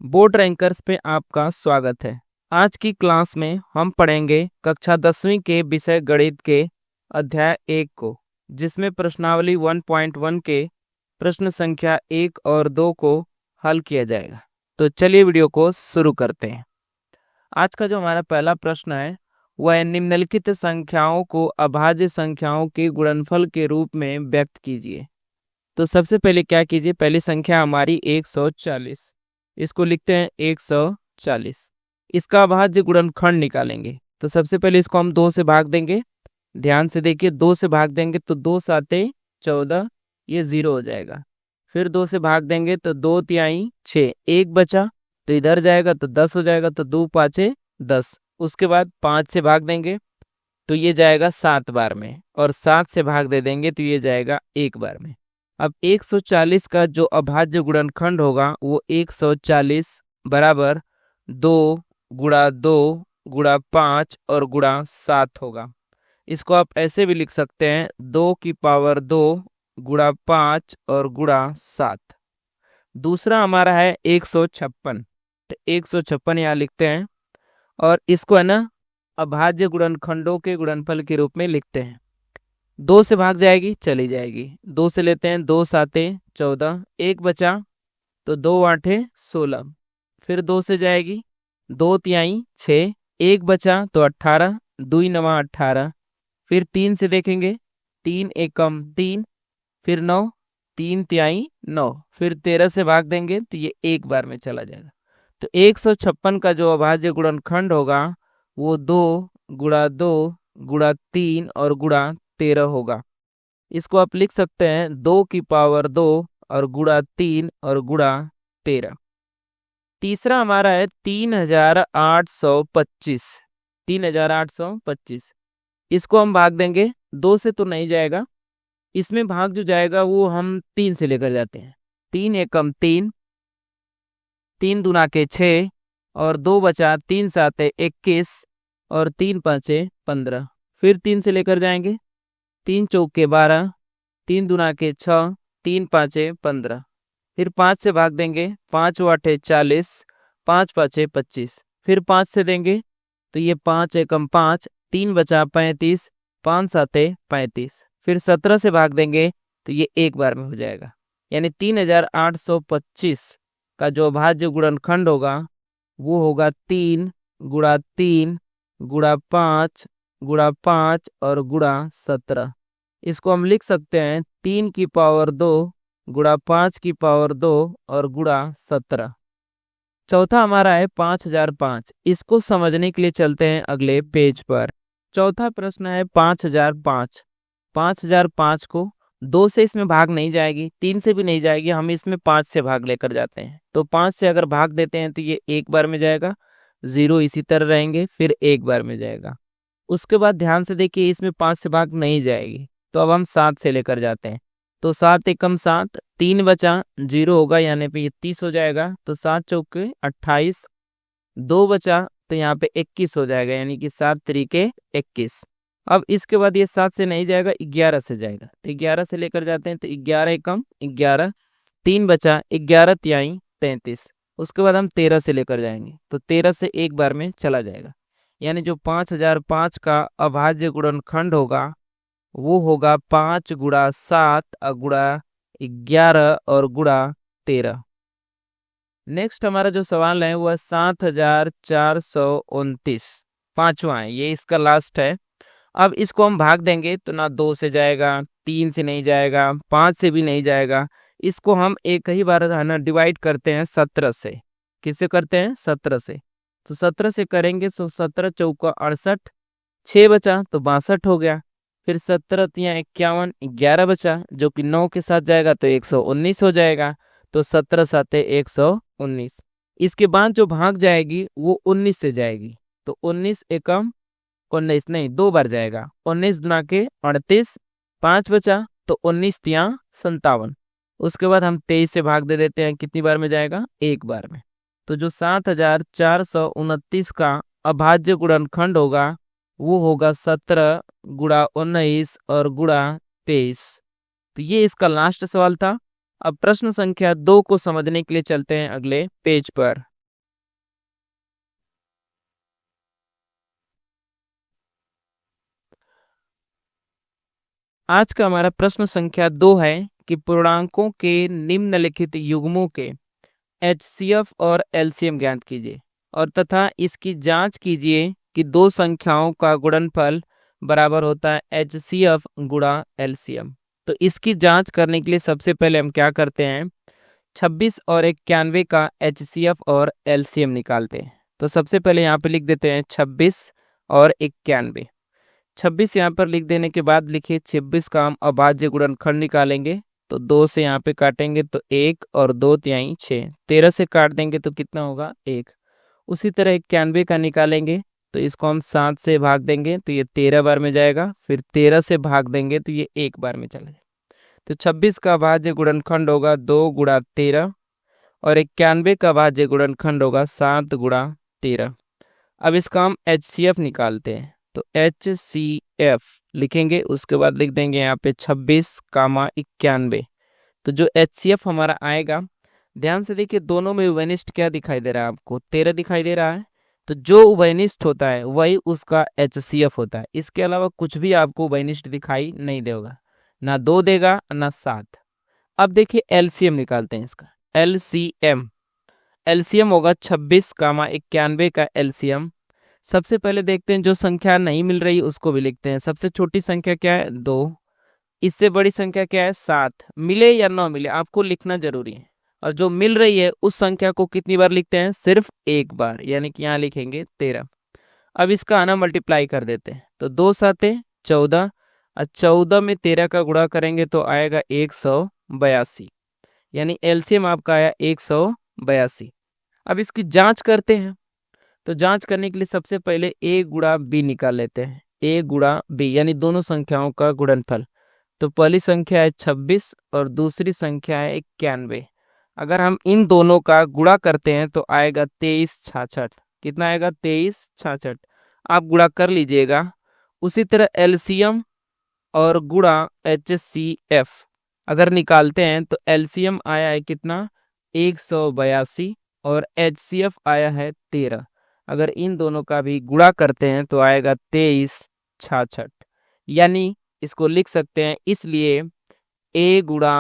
Board rankers पे आपका स्वागत है। आज की क्लास में हम पढ़ेंगे कक्षा 10वीं के विषय गणित के अध्याय 1 को, जिसमें प्रश्नावली 1.1 के प्रश्न संख्या 1 और 2 को हल किया जाएगा। तो चलिए वीडियो को शुरू करते हैं। आज का जो हमारा पहला प्रश्न है वह है, निम्नलिखित संख्याओं को अभाज्य संख्याओं के गुणनफल के रूप में व्यक्त कीजिए। तो सबसे पहले क्या कीजिए, पहली संख्या हमारी 140, इसको लिखते हैं 140। इसका अभाज्य गुणनखंड निकालेंगे। तो सबसे पहले इसको हम 2 से भाग देंगे। ध्यान से देखिए, 2 से भाग देंगे तो 2 साते 14, ये 0 हो जाएगा। फिर 2 से भाग देंगे तो 2 तिहाई 6, 1 बचा तो इधर जाएगा तो 10 हो जाएगा, तो 2 पाँचे 10। उसके बाद 5 से भाग देंगे तो ये जाएगा 7 बार में, और 7 से भाग दे देंगे तो ये जाएगा 1 बार में। अब 140 का जो अभाज्य गुणनखंड होगा वो 140 बराबर 2 गुणा 2 गुणा 5 और गुणा 7 होगा। इसको आप ऐसे भी लिख सकते हैं 2 की पावर 2 गुणा 5 और गुणा 7। दूसरा हमारा है 156, तो 156 यहाँ लिखते हैं, और इसको है ना अभाज्य गुणनखंडों के गुणनफल के रूप में लिखते हैं। 2 से भाग जाएगी, चली जाएगी। 2 से लेते हैं, 2 साते 14, 1 बचा तो 2 आठे 16। फिर 2 से जाएगी, 2 तिहाई 6, 1 बचा तो 18, 2 नवा 18। फिर 3 से देखेंगे, 3 एकम 3, फिर 9, 3 तिहाई 9। फिर 13 से भाग देंगे तो ये 1 बार में चला जाएगा। तो 156 का जो अभाज्य गुणनखंड होगा वो 2 गुणा 2 गुणा 3 और गुणा 13 होगा। इसको आप लिख सकते हैं 2 की पावर 2 और गुणा 3 और गुणा 13। तीसरा हमारा है 3825, 3825। इसको हम भाग देंगे, 2 से तो नहीं जाएगा, इसमें भाग जो जाएगा वो हम 3 से लेकर जाते हैं। 3 एकम 3, 3 दूना के 6 और 2 बचा, 3 साते 21 और 3 पाँचे 15। फिर 3 से लेकर जाएंगे, 3 चौके 12, 3 दूना के 6, 3 पाँचे 15। फिर 5 से भाग देंगे, 5 आठे 40, 5 पाँचे 25। फिर 5 से देंगे तो ये 5 एकम 5, 3 बचा 35, 5 साते 35। फिर 17 से भाग देंगे तो ये 1 बार में हो जाएगा। यानी 3825 का जो अभाज्य गुणनखंड होगा वो होगा 3 गुणा 3 गुणा 5 गुणा 5 और गुणा 17। इसको हम लिख सकते हैं 3 की पावर 2 गुणा 5 की पावर 2 और गुणा 17। चौथा हमारा है 5005। इसको समझने के लिए चलते हैं अगले पेज पर। चौथा प्रश्न है 5005। 5005 को 2 से इसमें भाग नहीं जाएगी, 3 से भी नहीं जाएगी, हम इसमें 5 से भाग लेकर जाते हैं। तो 5 से अगर भाग देते हैं तो ये 1 बार में जाएगा, 0 इसी तरह रहेंगे, फिर 1 बार में जाएगा। उसके बाद ध्यान से देखिए, इसमें 5 से भाग नहीं जाएगी, तो अब हम 7 से लेकर जाते हैं। तो 7 एकम 7, 3 बचा 0 होगा, यानी पे ये 30 हो जाएगा। तो 7 चौके 28, 2 बचा तो यहाँ पे 21 हो जाएगा, यानी कि 7 तरीके 21। अब इसके बाद ये 7 से नहीं जाएगा, 11 से जाएगा। तो 11 से लेकर जाते हैं, तो 11 एकम 11, 3 बचा 11 तिहाई 33। उसके बाद हम 13 से लेकर जाएंगे, तो 13 से 1 बार में चला जाएगा। यानी जो 5005 का अभाज्य गुणनखंड होगा वो होगा 5 गुणा 7 गुणा 11 और गुणा 13। नेक्स्ट हमारा जो सवाल है वह 7429, पांचवा है, ये इसका लास्ट है। अब इसको हम भाग देंगे तो ना 2 से जाएगा, 3 से नहीं जाएगा, 5 से भी नहीं जाएगा। इसको हम एक ही बार है ना डिवाइड करते हैं 17 से। किससे करते हैं? 17 से। तो 17 से करेंगे तो 17 चौका 68, 6 बचा तो 62 हो गया। फिर 17 तिया 51, 11 बचा जो कि 9 के साथ जाएगा तो 119 हो जाएगा। तो 17 साते 119। इसके बाद जो भाग जाएगी वो 19 से जाएगी, तो 19 एकम 19 नहीं, 2 बार जाएगा। 19 दुना के 38, 5 बचा तो 19 तिया 57। उसके बाद हम 23 से भाग दे देते हैं, कितनी बार में जाएगा? 1 बार में। तो जो 7429 का अभाज्य गुणनखंड होगा वो होगा 17 गुणा 19 और गुणा 23। तो ये इसका लास्ट सवाल था। अब प्रश्न संख्या 2 को समझने के लिए चलते हैं अगले पेज पर। आज का हमारा प्रश्न संख्या 2 है कि पूर्णांकों के निम्नलिखित युग्मों के HCF और LCM ज्ञात कीजिए और तथा इसकी जांच कीजिए कि दो संख्याओं का गुणनफल बराबर होता है HCF गुणा LCM। तो इसकी जांच करने के लिए सबसे पहले हम क्या करते हैं, 26 और 91 का HCF और LCM निकालते हैं। तो सबसे पहले यहाँ पे लिख देते हैं 26 और 91। 26 यहाँ पर लिख देने के बाद लिखिए 26 का हम अभाज्य गुणनखंड निकालेंगे। तो 2 से यहाँ पे काटेंगे तो 1 और 2 तिहाई 6, 13 से काट देंगे तो कितना होगा 1। उसी तरह 91 का निकालेंगे तो इसको हम 7 से भाग देंगे तो ये 13 बार में जाएगा, फिर 13 से भाग देंगे तो ये 1 बार में चला जाएगा। तो 26 का अभाज्य गुणनखंड होगा 2 गुणा 13 और 91 का अभाज्य गुणनखंड होगा 7 गुणा 13। अब इसका हम HCF निकालते हैं तो HCF लिखेंगे, उसके बाद लिख देंगे यहाँ पे 26 कामा 91। तो जो HCF हमारा आएगा, ध्यान से देखिए दोनों में उभयनिष्ठ क्या दिखाई दे रहा है आपको, 13 दिखाई दे रहा है। तो जो उभयनिष्ठ होता है वही उसका HCF होता है, इसके अलावा कुछ भी आपको उभयनिष्ठ दिखाई नहीं देगा, ना 2 देगा ना 7। अब देखिए LCM निकालते हैं इसका। LCM होगा 26 कामा 91 का LCM। सबसे पहले देखते हैं जो संख्या नहीं मिल रही उसको भी लिखते हैं। सबसे छोटी संख्या क्या है 2, इससे बड़ी संख्या क्या है 7। मिले या ना मिले आपको लिखना जरूरी है, और जो मिल रही है उस संख्या को कितनी बार लिखते हैं, सिर्फ एक बार, यानी कि यहाँ लिखेंगे 13। अब इसका आना मल्टीप्लाई कर देते हैं तो 2 साते 14 और 14 में 13 का गुणा करेंगे तो आएगा 182, यानी LCM आपका आया 182। अब इसकी जांच करते हैं। तो जांच करने के लिए सबसे पहले A गुणा B निकाल लेते हैं। A गुणा B यानी दोनों संख्याओं का गुणनफल। तो पहली संख्या है 26 और दूसरी संख्या है 91। अगर हम इन दोनों का गुणा करते हैं तो आएगा 2366। कितना आएगा 2366। आप गुणा कर लीजिएगा। उसी तरह LCM और गुणा HCF अगर निकालते हैं तो LCM आया है कितना 182 और HCF आया है 13। अगर इन दोनों का भी गुणा करते हैं तो आएगा 2366, यानी इसको लिख सकते हैं। इसलिए A गुणा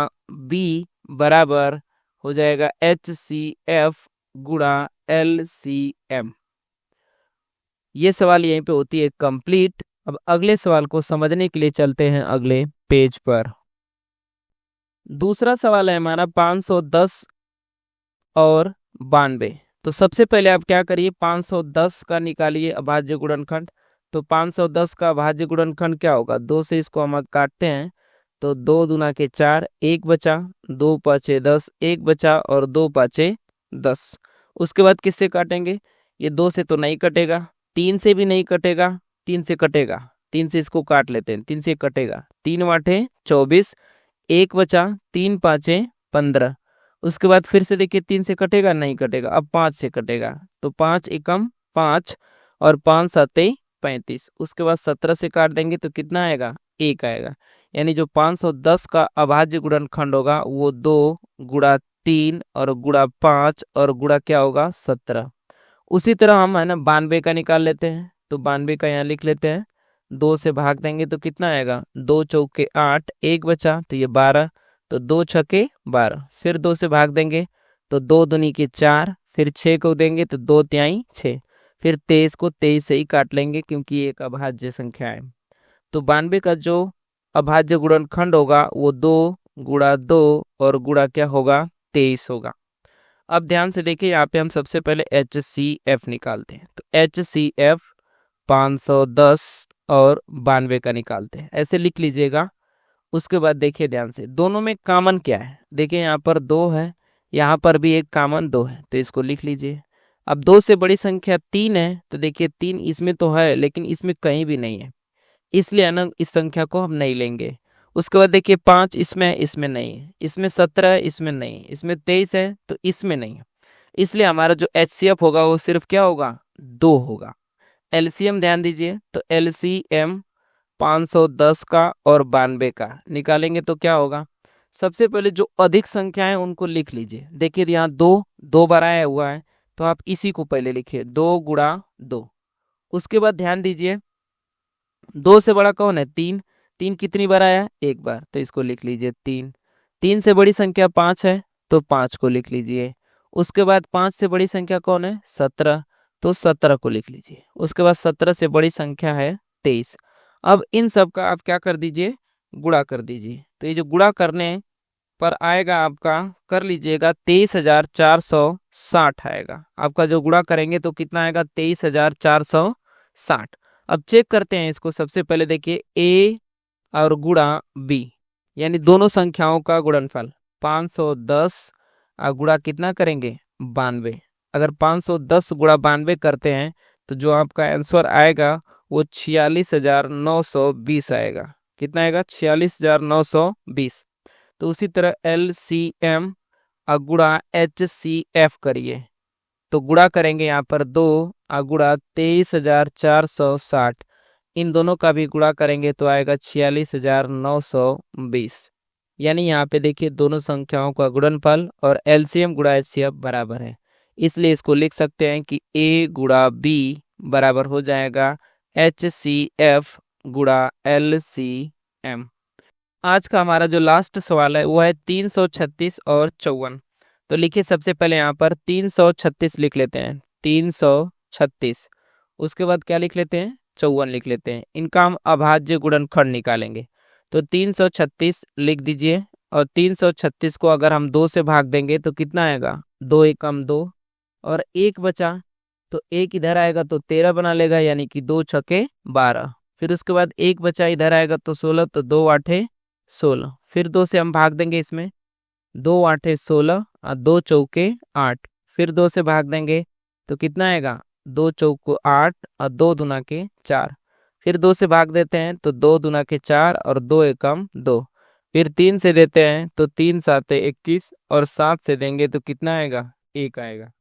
B बराबर हो जाएगा HCF गुणा LCM। ये सवाल यहीं पे होती है कंप्लीट। अब अगले सवाल को समझने के लिए चलते हैं अगले पेज पर। दूसरा सवाल है हमारा 510 और 92। तो सबसे पहले आप क्या करिए, 510 का निकालिए अभाज्य गुणनखंड। तो 510 का अभाज्य गुणनखंड क्या होगा, 2 से इसको हम काटते हैं तो 2 दूना के 4, 1 बचा, 2 पाँचे 10, 1 बचा और 2 पाँचे 10। उसके बाद किससे काटेंगे, ये 2 से तो नहीं कटेगा, 3 से भी नहीं कटेगा, 3 से कटेगा, 3 से इसको काट लेते हैं, 3 से कटेगा, 3 आठे 24, 1 बचा, 3 पाँचे 15। उसके बाद फिर से देखिए 3 से कटेगा, नहीं कटेगा, अब 5 से कटेगा। तो 5 एकम 5 और 5 साते 35। उसके बाद 17 से काट देंगे तो कितना आएगा 1 आएगा, यानी जो 510 का अभाज्य गुणनखंड होगा वो 2 गुणा 3 और गुणा 5 और गुणा क्या होगा 17। उसी तरह हम है ना 92 का निकाल लेते हैं। तो 92 का यहाँ लिख लेते हैं, 2 से भाग देंगे तो कितना आएगा 2 चौके 8, 1 बचा तो ये 12, तो 2 छके 12। फिर 2 से भाग देंगे तो 2 दूनी के 4, फिर 6 को देंगे तो 2 तिहाई 6, फिर 23 को 23 से ही काट लेंगे क्योंकि ये एक अभाज्य संख्या है। तो 92 का जो अभाज्य गुणनखंड होगा वो 2 गुणा 2 और गुणा क्या होगा 23 होगा। अब ध्यान से देखिए यहाँ पे हम सबसे पहले HCF निकालते हैं। तो HCF 510 और 92 का निकालते हैं, ऐसे लिख लीजिएगा। उसके बाद देखिए ध्यान से दोनों में कॉमन क्या है, देखिए यहाँ पर 2 है, यहाँ पर भी एक कॉमन 2 है, तो इसको लिख लीजिए। अब 2 से बड़ी संख्या 3 है, तो देखिए 3 इसमें तो है लेकिन इसमें कहीं भी नहीं है, इसलिए ना इस संख्या को हम नहीं लेंगे। उसके बाद देखिए 5 इसमें है, इसमें नहीं है, इसमें 17 है, इसमें नहीं है, इसमें 23 है तो इसमें नहीं है, इसलिए हमारा जो HCF होगा वो सिर्फ क्या होगा 2 होगा। LCM ध्यान दीजिए, तो LCM 510 का और 92 का निकालेंगे तो क्या होगा, सबसे पहले जो अधिक संख्या है उनको लिख लीजिए। देखिए यहाँ 2 बार आया हुआ है तो आप इसी को पहले लिखिए, 2 गुणा 2। उसके बाद ध्यान दीजिए 2 से बड़ा कौन है 3, 3 कितनी बार आया? एक बार, तो इसको लिख लीजिए 3। 3 से बड़ी संख्या 5 है तो 5 को लिख लीजिए। उसके बाद 5 से बड़ी संख्या कौन है? 17, तो 17 को लिख लीजिए। उसके बाद 17 से बड़ी संख्या है 23। अब इन सब का आप क्या कर दीजिए? गुणा कर दीजिए। तो ये जो गुणा करने पर आएगा आपका, कर लीजिएगा 23,460 आएगा आपका। जो गुणा करेंगे तो कितना आएगा? 23,460। अब चेक करते हैं इसको। सबसे पहले देखिए ए और गुणा बी, यानी दोनों संख्याओं का गुणनफल 510 और गुणा कितना करेंगे? 92। अगर 510 गुणा 92 करते हैं तो जो आपका आंसर आएगा वो 46,920 आएगा। कितना आएगा? 46,920। तो उसी तरह LCM और गुणा HCF करिए, तो गुणा करेंगे यहाँ पर 2 और गुणा 23,460। इन दोनों का भी गुणा करेंगे तो आएगा 46,920। यानी यहाँ पे देखिए दोनों संख्याओं का गुणनफल और LCM गुणा HCF बराबर है। इसलिए इसको लिख सकते हैं कि A गुणा B बराबर हो जाएगा HCF गुणा LCM। आज का हमारा जो लास्ट सवाल है वो है 336 और 54। तो लिखिए सबसे पहले यहाँ पर 336 लिख लेते हैं, 336। उसके बाद क्या लिख लेते हैं? 54 लिख लेते हैं। इनका हम अभाज्य गुणनखंड निकालेंगे। तो 336 लिख दीजिए, और 336 को अगर हम 2 से भाग देंगे तो कितना आएगा? 2 एकम 2, और 1 बचा तो 1 इधर आएगा तो 13 बना लेगा, यानी कि 2 छके 12। फिर उसके बाद 1 बचा इधर आएगा तो 16, तो 2 आठे 16। फिर 2 से हम भाग देंगे इसमें, 2 आठे 16 और 2 चौके 8। फिर 2 से भाग देंगे तो कितना आएगा? 2 चौको 8 और 2 दूना के 4। फिर 2 से भाग देते हैं तो 2 दूना के 4 और 2 एकम 2। फिर 3 से देते हैं तो 3 साते 21, और 7 से देंगे तो कितना आएगा? 1 आएगा।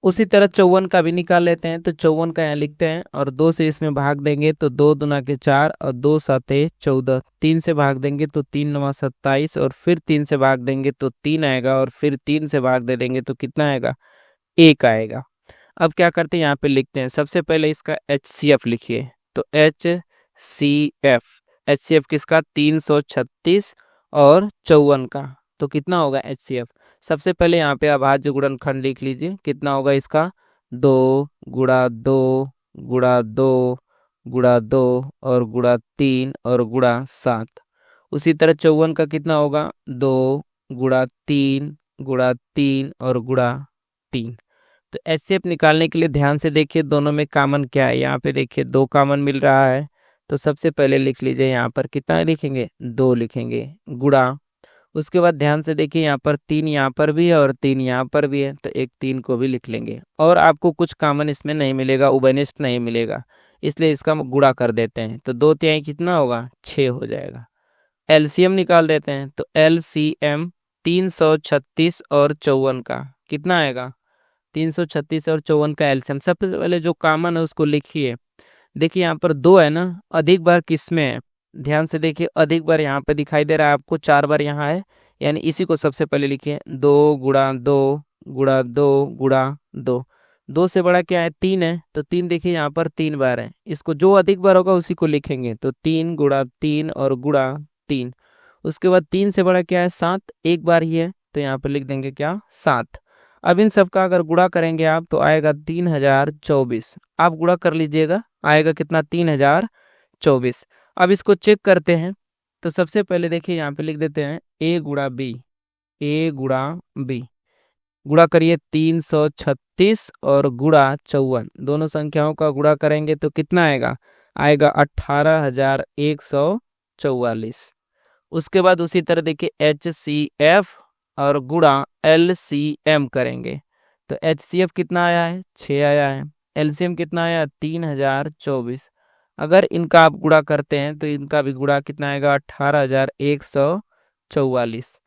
उसी तरह 54 का भी निकाल लेते हैं। तो 54 का यहाँ लिखते हैं, और 2 से इसमें भाग देंगे तो 2 दूना के 4 और 2 साते 14। 3 से भाग देंगे तो 3 नवा 27, और फिर 3 से भाग देंगे तो 3 आएगा, और फिर 3 से भाग दे देंगे तो कितना आएगा? 1 आएगा। अब क्या करते हैं? यहाँ पे लिखते हैं सबसे पहले इसका HCF लिखिए। तो HCF किसका? 336 और 54 का। तो कितना होगा HCF? सबसे पहले यहाँ पे अभाज्य गुणनखंड लिख लीजिए। कितना होगा इसका? 2 गुणा 2 गुणा 2 गुणा 2 और गुणा 3 और गुणा 7। उसी तरह 54 का कितना होगा? 2 गुणा 3 गुणा 3 और गुणा 3। तो HCF निकालने के लिए ध्यान से देखिए दोनों में कॉमन क्या है। यहाँ पे देखिए 2 कॉमन मिल रहा है, तो सबसे पहले लिख लीजिए यहाँ पर कितना लिखेंगे? 2 लिखेंगे, गुणा। उसके बाद ध्यान से देखिए यहाँ पर 3 यहाँ पर भी है और 3 यहाँ पर भी है, तो एक 3 को भी लिख लेंगे। और आपको कुछ कॉमन इसमें नहीं मिलेगा, उभयनिष्ठ नहीं मिलेगा, इसलिए इसका गुणा कर देते हैं। तो 2 तिहाई कितना होगा? 6 हो जाएगा। LCM निकाल देते हैं। तो LCM 336 और 54 का कितना आएगा? 336 और 54 का LCM सबसे पहले जो कॉमन है उसको लिखिए। देखिए यहाँ पर 2 है ना, अधिक बार किस में है? ध्यान से देखिए, अधिक बार यहाँ पे दिखाई दे रहा है आपको, 4 बार यहाँ है, यानी इसी को सबसे पहले लिखिए। 2 गुणा 2 गुणा 2 गुणा 2। 2 से बड़ा क्या है? 3 है, तो 3 देखिए यहाँ पर 3 बार है। इसको जो अधिक बार होगा उसी को लिखेंगे। तो 3 गुणा 3 और गुणा 3। उसके बाद 3 से बड़ा क्या है? 7, एक बार ही है, तो यहाँ पर लिख देंगे क्या? 7। अब इन सब का अगर गुणा करेंगे आप तो आएगा 3024। आप गुणा कर लीजिएगा, आएगा कितना? 3024। अब इसको चेक करते हैं। तो सबसे पहले देखिए यहाँ पे लिख देते हैं A गुणा B, A गुणा B। गुणा करिए 336 और गुणा 54, दोनों संख्याओं का गुणा करेंगे तो कितना आएगा? आएगा 18,144। उसके बाद उसी तरह देखिए HCF और गुणा LCM करेंगे। तो HCF कितना आया है? 6 आया है। LCM कितना आया? 3024। अगर इनका आप गुणा करते हैं तो इनका भी गुणा कितना आएगा? 18,144।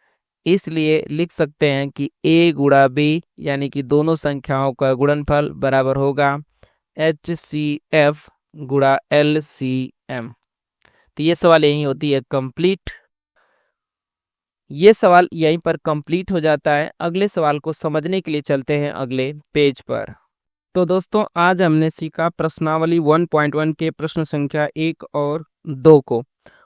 इसलिए लिख सकते हैं कि A गुणा B यानी कि दोनों संख्याओं का गुणनफल बराबर होगा HCF गुणा LCM। तो ये सवाल यही होती है कंप्लीट। ये सवाल यहीं पर कंप्लीट हो जाता है। अगले सवाल को समझने के लिए चलते हैं अगले पेज पर। तो दोस्तों आज हमने सीखा प्रश्नावली 1.1 के प्रश्न संख्या 1 और 2 को।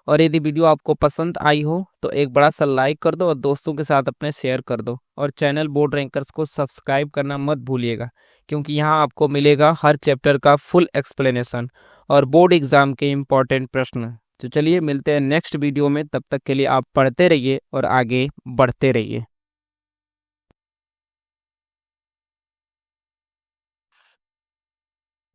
और यदि वीडियो आपको पसंद आई हो तो एक बड़ा सा लाइक कर दो और दोस्तों के साथ अपने शेयर कर दो। और चैनल बोर्ड रैंकर्स को सब्सक्राइब करना मत भूलिएगा, क्योंकि यहाँ आपको मिलेगा हर चैप्टर का फुल एक्सप्लेनेशन और बोर्ड एग्जाम के इम्पोर्टेंट प्रश्न। तो चलिए मिलते हैं नेक्स्ट वीडियो में, तब तक के लिए आप पढ़ते रहिए और आगे बढ़ते रहिए।